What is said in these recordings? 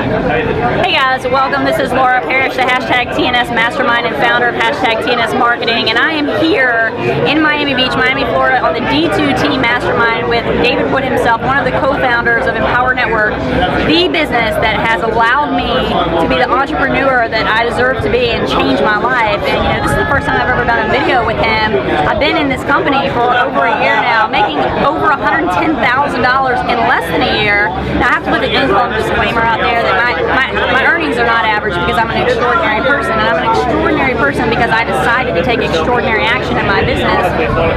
Hey guys, welcome. This is Laura Parrish, the #TNS Mastermind and founder of #TNS Marketing, and I am here in Miami Beach, Miami, Florida, on the D2T Mastermind with David Wood himself, one of the co-founders of Empower Network, the business that has allowed me to be the entrepreneur that I deserve to be and change my life. And this is the first time I've ever done a video with him. I've been in this company for over a year now, making over $110,000 in less than a year. Now I have to put the income disclaimer out there that my earnings are not average because I'm an extraordinary person, and I'm an extraordinary person because I decided to take extraordinary action in my business,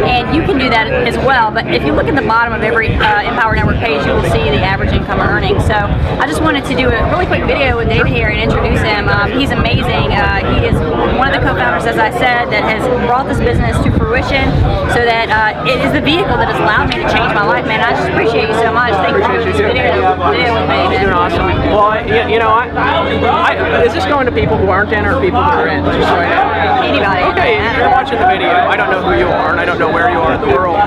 and you can do that as well. But if you look at the bottom of every Empower Network page, you will see the average income earnings. So I just wanted to do a really quick video with David here and introduce him. He's amazing. He is one of the co-founders, as I said, that has brought this business to fruition, so that it is the vehicle that has allowed me to change my life, man. I just appreciate you so much. Thank you for doing this video with me, man. You're awesome. Well, is this going to people who aren't in or people who are in? Just so I know. Anybody. Okay, if you're watching the video, I don't know who you are and I don't know where you are in the world.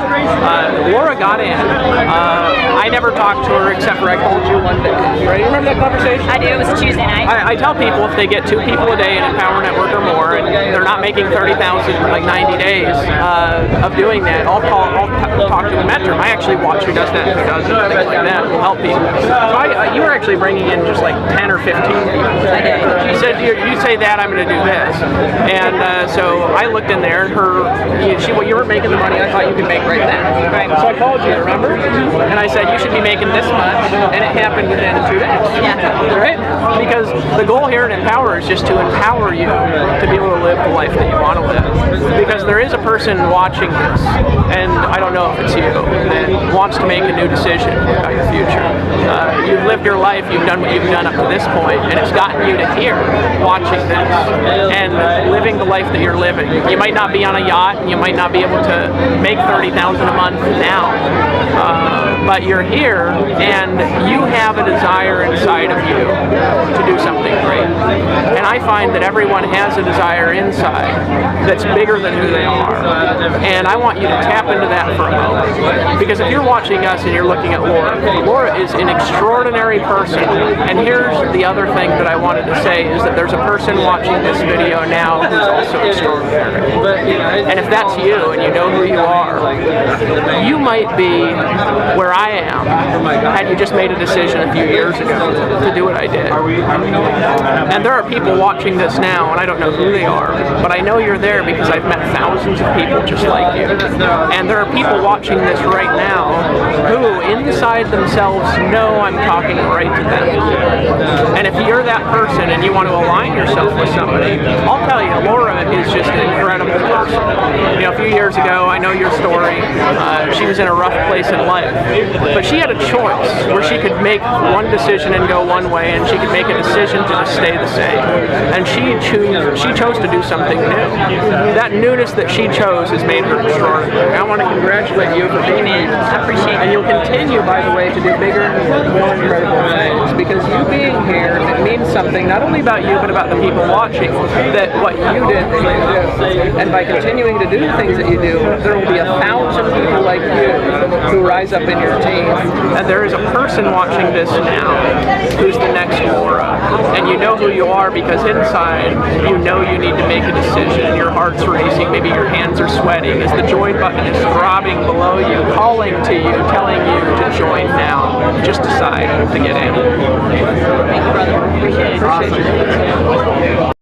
Laura got in. I never talked to her except for I called you one day. Right? You remember that conversation? I do. It was a Tuesday night. I tell people if they get 2 people a day in Empower Network or more and they're not making 30,000 in like 90 days of doing that, I'll talk to the mentor. I actually watch who does that and who doesn't, things like that, and help people. So you were actually bringing in just like 10 or 15 people. I did. She said, you say that, I'm going to do this. And so I looked in there, and you weren't making the money I thought you could make right then. Right. So I called you, remember? And I said, you should be making this much, and it happened within 2 days. Yeah. Right? Because the goal here at Empower is just to empower you to be able to live the life that you want to live. Because there is a person watching this, and I don't know if it's you, that wants to make a new decision about your future. You've lived your life, you've done what you've done up to this point, and it's gotten you to here, watching this, and living the life that you're living. You might not be on a yacht, and you might not be able to make $30,000 a month now, but you're here, and you have a desire inside of you to do something great. And I find that everyone has a desire inside that's bigger than who they are. And I want you to tap into that for a moment. Because if you're watching us and you're looking at Laura is an extraordinary person. And here's the other thing that I wanted to say is that there's a person watching this video now who's also extraordinary. And if that's you and you know who you are, you might be where I am had you just made a decision a few years ago to do what I did. And there are people watching this now, and I don't know who they are, but I know you're there because I've met thousands of people just like you. And there are people watching this right now who inside themselves know I'm talking right to them. And if you're that person and you want to align yourself with somebody, I'll tell you, Laura is just an incredible person. A few years ago, I know your story, she was in a rough place in life, but she had a choice where she could make one decision and go one way, and she could make a decision to just stay the same. And she chose to do something new. That newness that she chose has made her extraordinary. I want to congratulate you for being here. I appreciate it. And you'll continue, by the way, to do bigger and more incredible things, because you being here, it means something not only about you, but about the people watching, that what you did, they do. And by continuing to do the things that you do, there will be 1,000 people like you who rise up in your team. And there is a person watching this now who's the next Laura. And you know who you are because inside you know you need to make a decision. Your heart's racing, maybe your hands are sweating as the join button is throbbing below you, calling to you, telling you to join now. Just decide to get in. Thank you, brother. Appreciate it. Appreciate you.